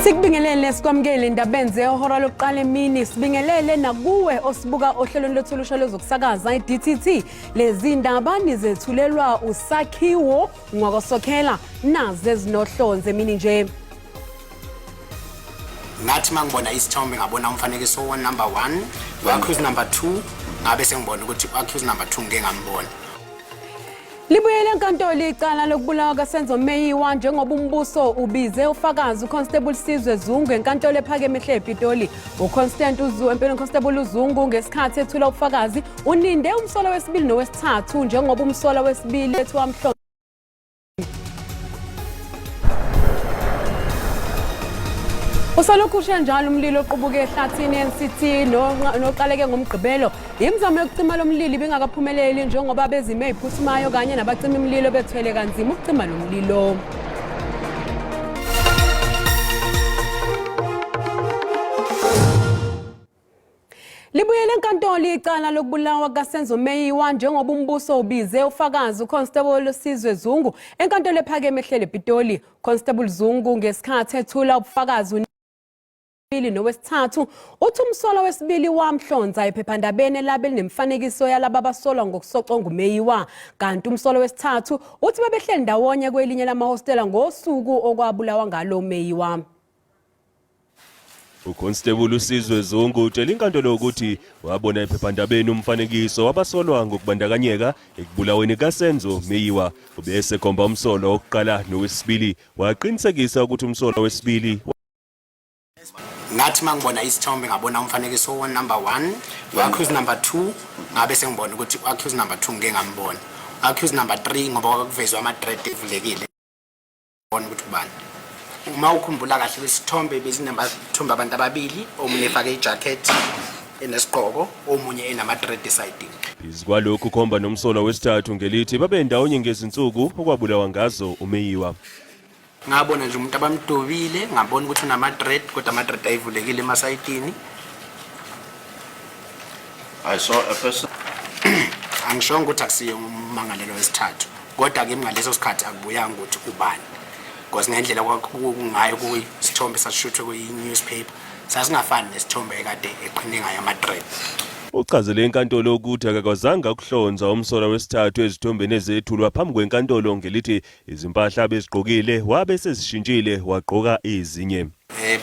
Sikubingelele sikwamukele indaba ehora lokuqala emini sibingelele nakuwe osibuka ohlelweni lethulusha lezokusakaza iDTT lezi ndaba nizethulelwa usakhiwo ngwakosokhela naze ezinohlonze emini nje. Ngathi mangibona isithombe ngabona umfanekiso wa number 1 wa-accused number 2 ngabe sengibona ukuthi u-accused number 2 ngeke ngambona. Libuyele enkantolo icala lokubulawa kaSenzo Meyiwa njengoba umbuso ubize ufakazi uConstable Sizwe Zungu enkantolo ephakeme ePitoli. Constable Uzungu ngesikhathi ethula ubufakazi uninde umsolo wesibili nowesithathu njengoba umsolo wesibili ethiwa mhlongo. Usalokhu njalo umlilo oqubuke ehlathini eNCT noqaleke ngomgqibelo. Imizamo yokucima lo mlilo ibingakaphumeleli njengoba bezime eziphuthumayo kanye nabacima imililo bethwele kanzima ukucima lo mlilo. Libuyele enkantolo icala lokubulawa kaSenzo Meyiwa njengoba umbuso ubize ufakazi uConstable Sizwe Zungu enkantolo ephakeme ePitoli. Constable Zungu ngesikhathi ethula ubufakazi nowesithathu uthi umsolo wesibili wamhlonza ephephandabeni labe linemfanekiso yalabo abasolwa ngokusoconga uMeyiwa kanti umsolo wesithathu uthi babehleli ndawonye kwelinye lamahostela ngosuku okwabulawa ngalo uMeyiwa. UConstable Sizwe Zungu utshela inkantolo ukuthi wabona ephephandabeni umfanekiso wabasolwa ngokubandakanyeka ekubulaweni kaSenzo Meyiwa ubese khomba umsolo wokuqala nowesibili waqinisekisa ukuthi umsolo wesibili. Ngathi mangibona isithombe ngabona umfanekiso wa number 1 wa-accused number 2 ngabe sengibona ukuthi u-accused number 2 ngeke ngambona. U-accused number 3 ngoba kwakuvezwa ama-dread evulekile bona ukuthi ubani. Uma ukhumbula kahle isithombe bezinamathombe abantu ababili omunye efake ijacket enesigqoko omunye enama-dread side. Izikwalokhu khomba nomsolo wesithathu ngelithi babe ndawonye ngezinsuku okwabulawa ngazo uMeyiwa. Ngabona nje umuntu abamdobile ngabona ukuthi unama-dread kodwa ama-dread ayivulekile emasayidini. I saw a person. Angishongo ukuthi akusiye umangalelo wesithathu kodwa ke ngaleso sikhathi akubuyanga ukuthi ubani. Because ngendlela kwakungayo kuyisithombe sasishuthwe kwi-newspaper sasingafani nesithombe ekade eqhine ngayo ama-dread. Uchazele inkantolo ukuthi akakwazanga ukuhlonza umsolo wesithathu ezithombeni ezethulwa phambi kwenkantolo ngelithi izimpahla bezigqokile wabe sezishintshile wagqoka ezinye.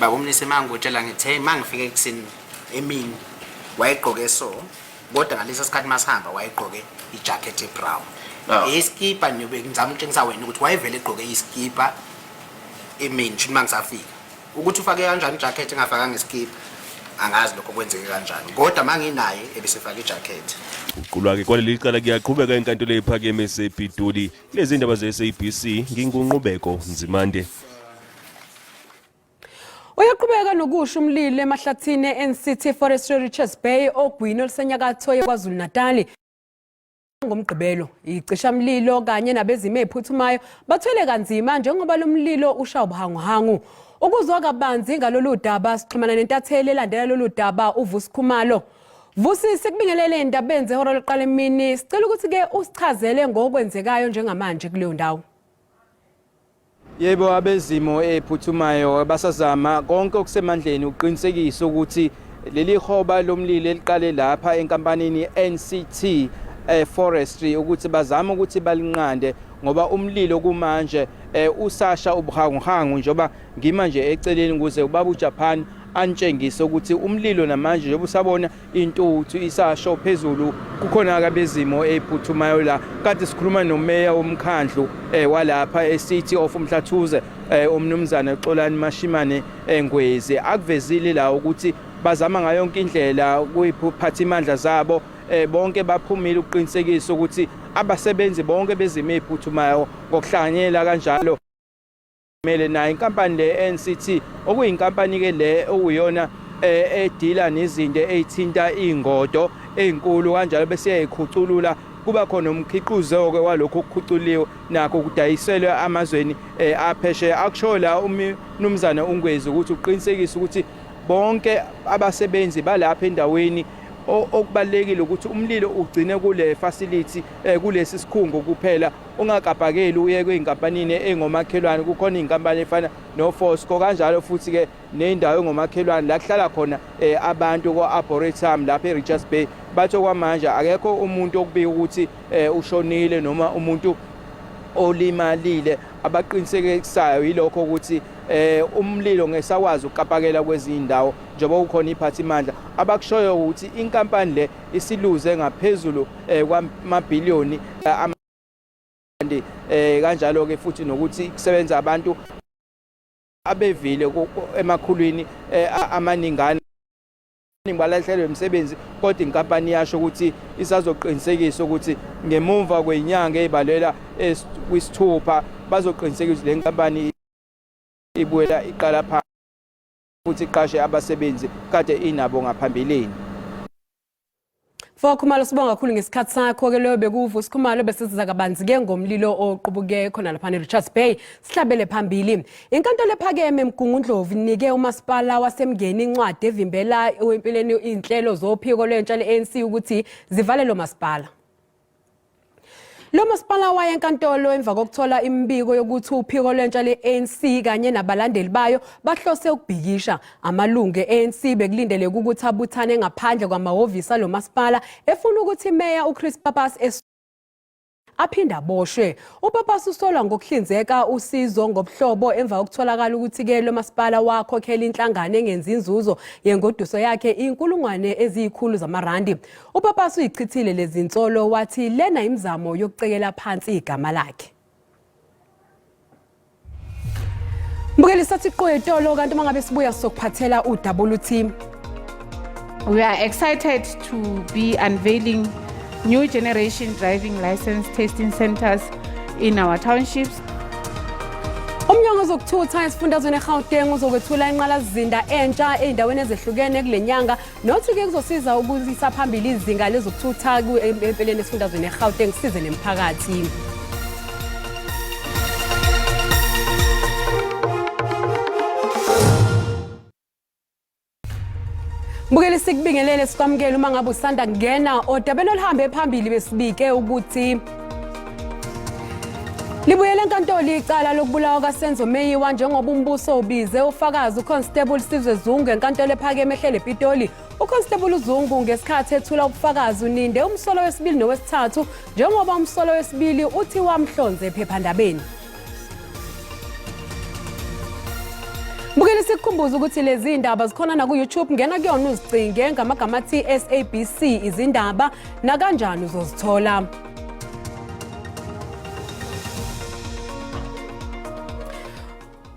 Baba umnisi mangutshela ngithi hey mangifike ekuseni emini wayegqoke so kodwa ngaleso sikhathi masihamba wayegqoke ijacket ebrown. Iskipa nyobe ngizama ukutshengisa wena ukuthi wayevele egqoke iskipa emini nje mangisafika. Ukuthi ufake kanjani ijacket engafakanga iskipa angazi lokho kwenzeke kanjani kodwa manginaye ebesefaka ijacket. Uqulwa ke kwaleli cala kuyaqhubeka enkantolo ephakeme ePitoli. Lezi ndaba zeSABC ngingunqubeko Nzimande. Uyaqhubeka nokusho umlilo emahlathini eNCT Forestry Richards Bay ogwini olusenyakatho yeKwaZulu Natal. Ngomgqibelo icishamlilo kanye nabezime eziphuthumayo bathwele kanzima njengoba lo mlilo usha ubuhanguhangu. Ukuzwa kabanzi ngalolu daba sixhumana nentatheli elandela lolu daba uVusi Khumalo. Vusi sikubingelele indaba ehora lokuqala emini sicela ukuthi ke usichazele ngokwenzekayo njengamanje kuleyo ndawo. Yebo abezimo eziphuthumayo basazama konke okusemandleni uqinisekisa ukuthi leli hoba lomlilo eliqale lapha enkampanini NCT Forestry ukuthi bazama ukuthi balinqande ngoba umlilo kumanje usasha ubuhanguhangu njoba ngima nje eceleni ukuze ubaba uJapan antshengise ukuthi umlilo namanje njengoba usabona intuthu isasho phezulu kukhona kabezimo eziphuthumayo la kade sikhuluma nomeya womkhandlu walapha eCity of Mhlathuze umnumzana Xolani Mashimane Ngwezi akuvezile la ukuthi bazama ngayo yonke indlela kuyiphatha imandla zabo bonke baphumile ukuqinisekisa ukuthi abasebenzi bonke bezimo eziphuthumayo ngokuhlanganyela kanjalo kumele nayo inkampani le NCT okuyinkampani ke le okuyona edila nezinto ezithinta ingodo ezinkulu kanjalo bese yayikhuculula kuba khona umkhiqizo ke walokho okukhuculiwe nakho kudayiselwe amazweni apheshe akusho la umnumzana uNgwezi ukuthi uqinisekisa ukuthi bonke abasebenzi balapha endaweni okubalekile ukuthi umlilo ugcine kule facility kulesi sikhungo kuphela ungakabhakeli uye kweinkampanini engomakhelwane kukhona inkampani efana noFosco kanjalo futhi ke nendawo engomakhelwane la kuhlala khona abantu ko-Arboretum lapha eRichards Bay batho kwamanje akekho umuntu okubika ukuthi ushonile noma umuntu olimalile abaqinisekisayo yilokho ukuthi umlilo ngesakwazi ukukapakela kwezindawo njengoba kukhona iphathimandla abakushoyo ukuthi inkampani le isiluze ngaphezulu kwamabhiliyoni kanjalo ke futhi nokuthi kusebenza abantu abevile emakhulwini amaningana balahlelwe umsebenzi kodwa inkampani yasho ukuthi isazoqinisekisa ukuthi ngemuva kwenyanga ezibalela kwisithupha bazoqinisekisa ukuthi le nkampani ibuela iqala phansi futhi iqashe abasebenzi kade inabo ngaphambilini. Fokhumalo sibonga kakhulu ngesikhathi sakho ke leyo bekuvusa Khumalo bese siza kabanzi ke ngomlilo oqubuke khona lapha eRichards Bay sihlabele phambili. Inkantolo ephakeme eMgungundlovu inike umasipala wasemngeni incwadi evimbela empilweni inhlelo zophiko lwentsha le-ANC ukuthi zivale lo masipala. Lo masipala waye enkantolo emva kokuthola imbiko yokuthi uphiko lwentsha le-ANC kanye nabalandeli bayo bahlose ukubhikisha amalungu e-ANC bekulindele ukuthi abuthane ngaphandle kwamahhovisi alo masipala efuna ukuthi imeya uChris Pappas aphinda aboshwe. UPappas usolwa ngokuhlinzeka usizo ngobhlobo emva kokutholakala ukuthi ke lo masipala wakhokhela inhlangano engenzi inzuzo yengoduso yakhe inkulungwane eziyikhulu zamarandi. UPappas uyichithile lezi nsolo wathi lena imizamo yokucekela phansi igama lakhe. Mbukeli sathi qoyetolo kanti mangabe sibuya sokuphathela uWT. We are excited to be unveiling new generation driving license testing centers in our townships. Umnyango zokuthutha esifundazweni eGauteng uzokwethula inqalasizinda entsha eindaweni ezehlukene kulenyanga nothi ke kuzosiza ukuzisa phambili izinga lezokuthutha empeleni esifundazweni eGauteng size nemphakathi. Mbukeli sikubingelele sikwamukela uma ngabe usanda ngena odabeni oluhambe phambili besibike ukuthi libuyele enkantolo icala lokubulawa kaSenzo Meyiwa njengoba umbuso ubize ufakazi uConstable SABC enkantolo ephakeme ehlele ePitoli. uConstable Zungu ngesikhathi ethula ubufakazi uninde umsolo wesibili nowesithathu njengoba umsolo wesibili uthi wamhlonze ephephandabeni. Mbukeli sikukhumbuza ukuthi lezi indaba zikhona na ku-YouTube ngena kuyona uzicinge ngamagama athi SABC izindaba na kanjani uzozithola.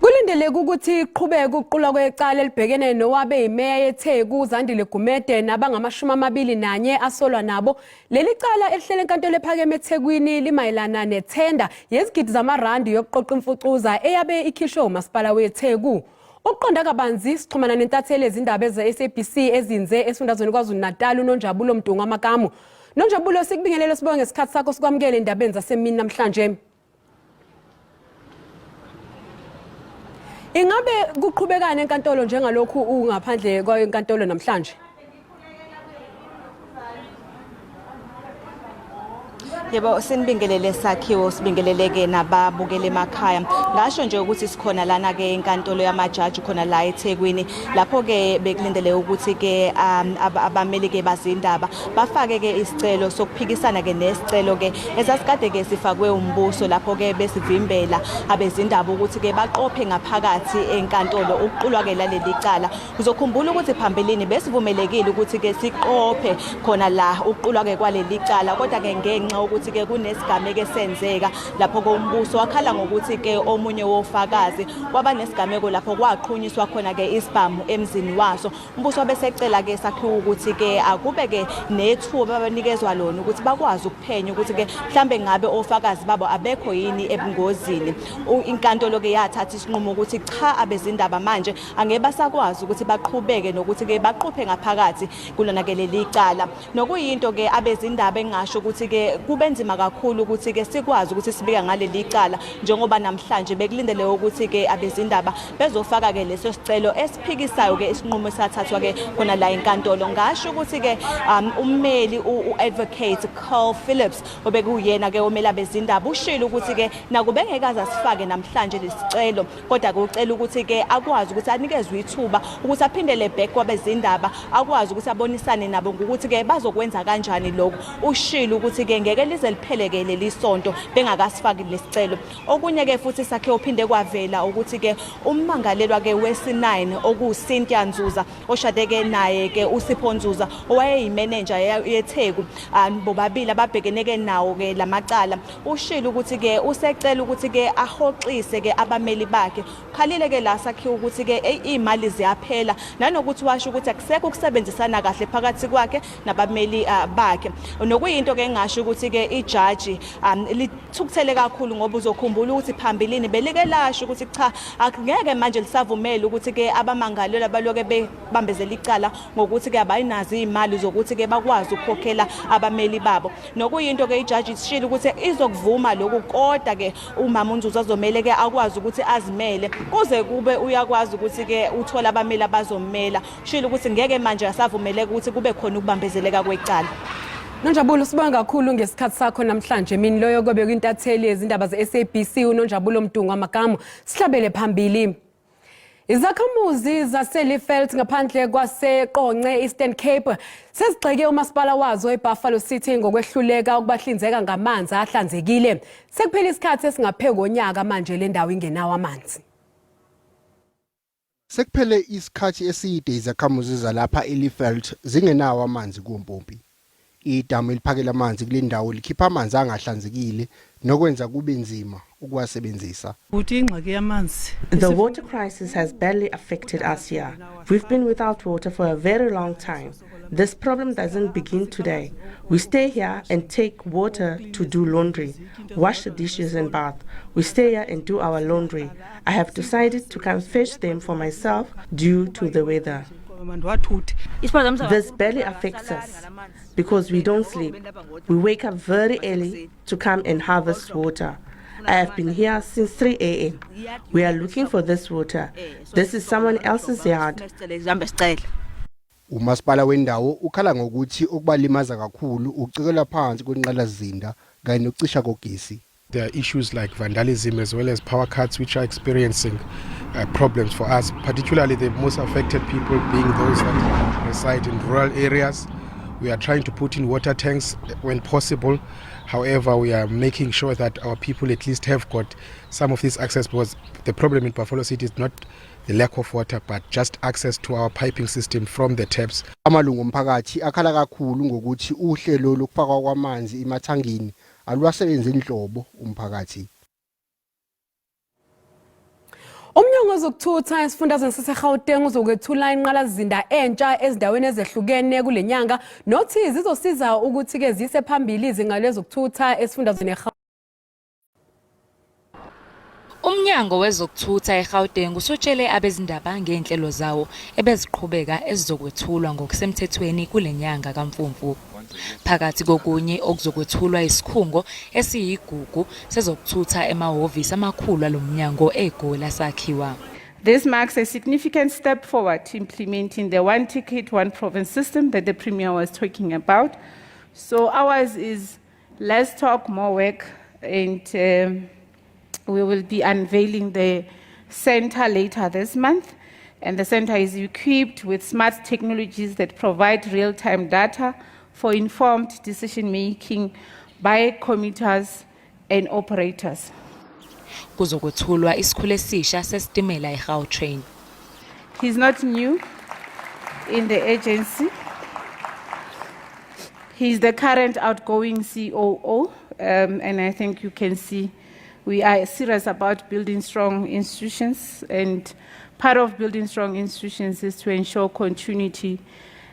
Kulindeleke ukuthi iqhubeke uqula kwecala elibhekene nowabe imeya yeTheku uZandile Gumede nabangama21 asolwa nabo. Leli cala elihlele enkantolo ephakeme eThekwini limayelana nethenda yezigidi zamarandi yokuqoqa imfucuza eyabe ikhishwe umasipala weTheku. Ukuqonda kabanzi sixhumana nentatheli ezindaba ze-SABC ezinze esifundazweni KwaZulu-Natal uNonjabulo Mdungu amakamu. Nonjabulo sikubingelele sibonge ngesikhathi sakho sikwamukele indabeni zasemini namhlanje. Ingabe kuqhubekana enkantolo njengalokhu ungaphandle kwenkantolo namhlanje? Yebo sinibingelele sakhiwo sibingeleleke nababukele emakhaya ngasho nje ukuthi sikhona lana ke enkantolo yamajaji khona la eThekwini lapho ke bekulindele ukuthi ke abameli ke bazindaba bafake ke isicelo sokuphikisana ke nesicelo ke esasikade ke sifakwe umbuso lapho ke besivimbela abezindaba ukuthi ke baqophe ngaphakathi enkantolo ukuqulwa ke laleli cala. Uzokhumbula ukuthi phambilini besivumelekile ukuthi ke siqophe khona la ukuqulwa ke kwaleli cala kodwa ke ngenxa ukuthi ke kunesigameko esenzeka lapho kombuso wakhala ngokuthi ke omunye wofakazi kwaba nesigameko lapho kwaqhunyiswa khona ke isibhamu emzini waso. Umbuso wabesecela ke sakhiwo ukuthi ke akube ke nethuba abanikezwa lona ukuthi bakwazi ukuphenya ukuthi ke mhlambe ngabe ofakazi babo abekho yini ebungozini. Inkantolo ke yathatha isinqumo ukuthi cha abezindaba manje angeke basakwazi ukuthi baqhubeke nokuthi ke baqophe ngaphakathi kulona ke leli cala. Nokuyinto ke abezindaba engasho ukuthi ke kube kubanzima kakhulu ukuthi ke sikwazi ukuthi sibike ngaleli cala njengoba namhlanje bekulindele ukuthi ke abezindaba bezofaka ke leso sicelo esiphikisayo ke isinqumo esathathwa ke khona la enkantolo. Ngasho ukuthi ke ummeli u-advocate Carl Phillips obekuyena ke omela abezindaba ushilo ukuthi ke nakube ngeke asifake namhlanje lesicelo kodwa ke ucela ukuthi ke akwazi ukuthi anikezwe ithuba ukuthi aphindele back kwabezindaba akwazi ukuthi abonisane nabo ukuthi ke bazokwenza kanjani lokho. Ushilo ukuthi ke ngeke lize lipheleke leli sonto bengakasifaki lesicelo. Okunye ke futhi sakhe uphinde kwavela ukuthi ke ummangalelwa ke wesi9 okuCynthia Nzuza oshadeke naye ke uSipho Nzuza owayeyimanager yeTheku bobabili ababhekene ke nawo ke lamacala. Ushilo ukuthi ke usecela ukuthi ke ahoxise ke abameli bakhe. Khalile ke la sakhiwa ukuthi ke imali ziyaphela nanokuthi washo ukuthi akusekho ukusebenzisana kahle phakathi kwakhe nabameli bakhe. Nokuyinto ke ngasho ukuthi ke ijaji lithukuthele kakhulu ngoba uzokhumbula ukuthi phambilini belike lasho ukuthi cha akungeke manje lisavumela ukuthi ke abamangalelwa baloke bebambezela icala ngokuthi ke abayinazi imali zokuthi ke bakwazi ukukhokhela abameli babo. Nokuyinto ke ijaji ishilo ukuthi izokuvuma lokhu kodwa ke umama uNzuza azomele ke akwazi ukuthi azimele kuze kube uyakwazi ukuthi ke uthola abameli abazomela. Shilo ukuthi ngeke manje asavumeleka ukuthi kube khona ukubambezeleka kwecala. Nonjabulo sibonga kakhulu ngesikhathi sakho namhlanje. Mina loyo kobe kwintatheli yezindaba ze-SABC uNonjabulo Mdungu amagama sihlabele phambili. Izakhamuzi zaseLiefeld ngaphandle kwaseQonce Eastern Cape sezigxeke umasipala wazo eBuffalo City ngokwehluleka ukubahlinzeka ngamanzi ahlanzekile. Sekuphela isikhathi esingaphezulu konyaka manje le ndawo ingenawo amanzi. Sekuphele isikhathi eside izakhamuzi zalapha eLiefeld zingenawo amanzi kumpompi. Idamu eliphakela amanzi kule ndawo likhipha amanzi angahlanzekile nokwenza kube nzima ukuwasebenzisa. The water crisis has badly affected us here. We've been without water for a very long time. This problem doesn't begin today. We stay here and take water to do laundry, wash the dishes and bath. We stay here and do our laundry. I have decided to come fetch them for myself due to the weather. This barely affects us because we don't sleep. We wake up very early to come and harvest water. I have been here since 3 a.m. We are looking for this water. This is someone else's yard. Umasipala wendawo ukhala ngokuthi okubalimaza kakhulu ucikela phansi kwenqalazinda kanye nokucisha kogesi. There are issues like vandalism as well as power cuts which are experiencing problems for us, particularly the most affected people being those that reside in rural areas. We are trying to put in water tanks when possible. However, we are making sure that our people at least have got some of this access, because the problem in Buffalo City is not the lack of water but just access to our piping system from the taps. Amalungu omphakathi akhala kakhulu ngokuthi uhlelo lokufakwa kwamanzi emathangini alwasebenza inhlobo umphakathi. Umnyango wezokuthutha esifundazweni saseGauteng uzokwethula inqalazinda entsha ezindaweni ezehlukene kulenyanga nothi zizosiza ukuthi ke zise phambili izinga lezokuthutha esifundazweni eGauteng. Umnyango wezokuthutha eGauteng usutshele abezindaba ngenhlelo zawo ebeziqhubeka ezizokwethulwa ngokusemthethweni kulenyanga kaMfumfu. Phakathi kokunye okuzokwethulwa isikhungo esiyigugu sezokuthutha emahhovisi amakhulu alomnyango eGoli sakhiwa. This marks a significant step forward to implementing the one ticket, one province system that the Premier was talking about. So ours is less talk, more work, and we will be unveiling the center later this month. And the center is equipped with smart technologies that provide real-time data for informed decision-making by commuters and operators. Kuzokwethulwa isikhulu esisha sesitimela eGautrain. He's not new in the agency. He's the current outgoing COO, and I think you can see we are serious about building strong institutions, and part of building strong institutions is to ensure continuity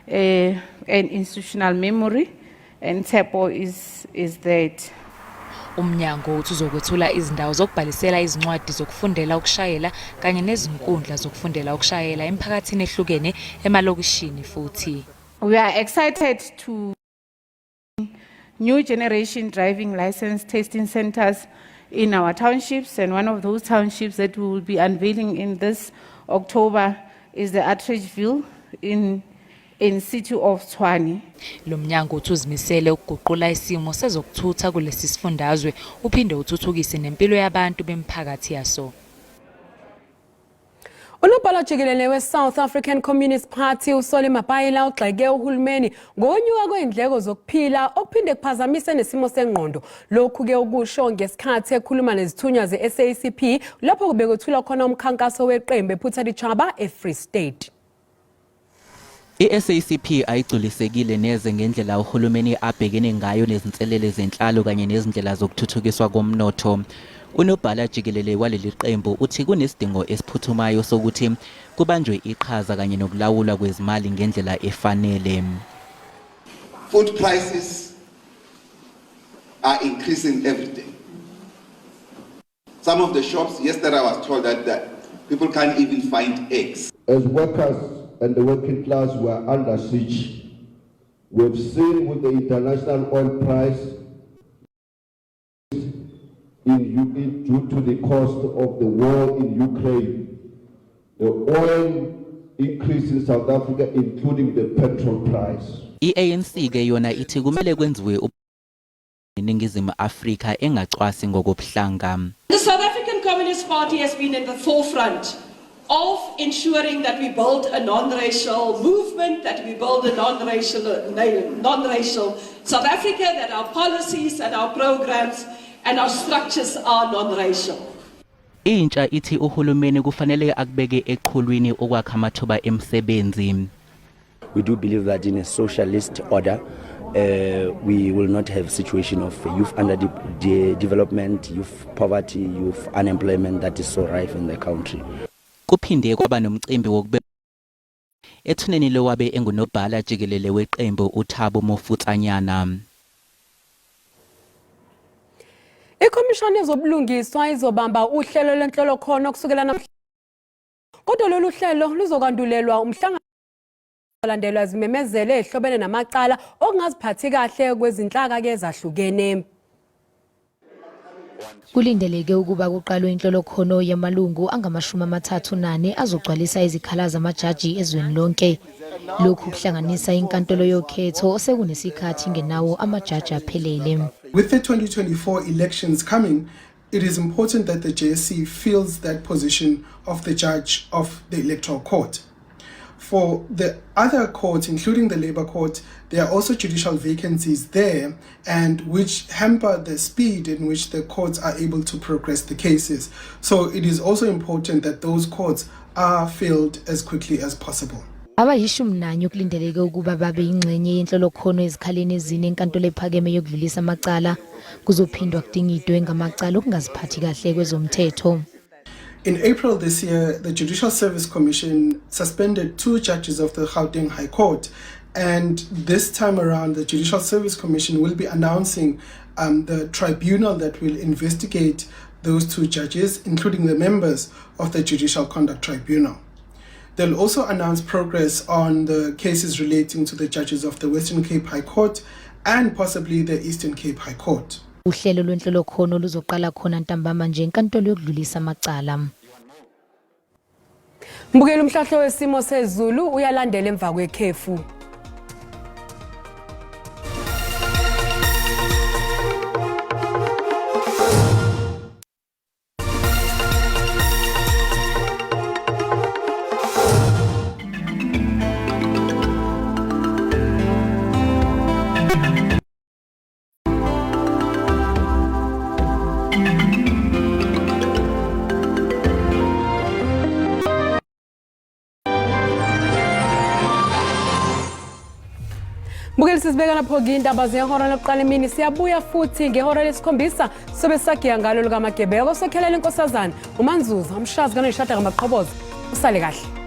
and institutional memory, and TEPO is that. Umnyango uzokwethula izindawo zokubhalisela izincwadi zokufundela ukushayela kanye nezinkundla zokufundela ukushayela emphakathini ehlukene emalokishini futhi. We are excited to new generation driving license testing centers in our townships, and one of those townships that we will be unveiling in this October is the Attridgeville in city of Tshwane. Lo mnyango uthi uzimisele ukuguqula isimo sezokuthutha kulesi sifundazwe uphinde uthuthukise nempilo yabantu bemphakathi yaso. Unobhala jikelele we-South African Communist Party uSoli Mapayila ugxeke uhulumeni ngonyuka kwezindleko zokuphila okuphinde kuphazamise nesimo sengqondo. Lokhu ke ukusho ngesikhathi ekhuluma nezithunywa ze-SABC lapho kubekuthula khona umkhankaso weqembu ephutha lichaba eFree State. I-SABC ayigculisekile neze ngendlela uhulumeni abhekene ngayo nezinselele zenhlalo kanye nezindlela zokuthuthukiswa komnotho. Unobhala jikelele waleli qembu uthi kunesidingo esiphuthumayo sokuthi kubanjwe iqhaza kanye nokulawulwa kwezimali ngendlela efanele. Food prices are increasing every day. Some of the shops, yesterday I was told that people can't even find eggs. As workers and the working class were under siege, we've seen with the international oil price due to the cost of the war in Ukraine, the oil increase in South Africa, including the petrol price. I-ANC ke yona ithi kumele kwenziwe eNingizimu Afrika engacwasi ngokubuhlanga. The South African Communist Party has been in the forefront of ensuring that we build a non-racial movement, that we build a non-racial South Africa, that our policies and our programs and our structures are non-racial. Intsha ithi uhulumeni kufanele akubeke eqhulwini okwakha amathuba emsebenzi. We do believe that in a socialist order, we will not have a situation of youth underdevelopment, youth poverty, youth unemployment that is so rife in the country. Kuphinde kwaba nomcimbi wokube ethuneni lowabe engunobhala jikelele weqembu uThabo Mofutsanyana. Ikhomishana yezobulungiswa izobamba uhlelo lwenhlolo khona kusukela namhlanje. Kodwa lolu hlelo luzokwandulelwa umhlangano olandelwa izimemezelo ezihlobene namacala okungaziphathi kahle kwezinhlaka ke ezahlukene. Kulindeleke ukuba kuqalwe inhlolo khono yamalungu angama-34 azogcwalisa izikhala zamajaji ezweni lonke. Lokhu kuhlanganisa inkantolo yokhetho osekunesikhathi ngenawo amajaji aphelele. With the 2024 elections coming, it is important that the JSC fills that position of the judge of the Electoral Court. For the other courts, including the Labour Court, there are also judicial vacancies there, and which hamper the speed in which the courts are able to progress the cases. So it is also important that those courts are filled as quickly as possible. Abayishumi kulindeleke ukuba babe ingcenye yenhlolo khono ezikhaleni ezine enkantolo ephakeme yokudlulisa amacala kuzophindwa kudingidwe ngamacala okungaziphathi kahle kwezomthetho. In April this year, the Judicial Service Commission suspended 2 judges of the Gauteng High Court, and this time around the Judicial Service Commission will be announcing the tribunal that will investigate those 2 judges, including the members of the Judicial Conduct Tribunal. They'll also announce progress on the cases relating to the judges of the Western Cape High Court and possibly the Eastern Cape High Court. Uhlelo lwenhlolo khono luzoqala khona ntambama nje enkantolo yokudlulisa amacala. Mbukela umhlahlo wesimo sezulu uyalandela emva kwekhefu. Mbukeli sisibeka lapho indaba zehora lokuqala emini siyabuya futhi ngehora lesikhombisa sobe sagiya ngalo likaMagebeko sokhelela inkosazana uManzuza umshazi kanishada ngamaqhoboza usale kahle.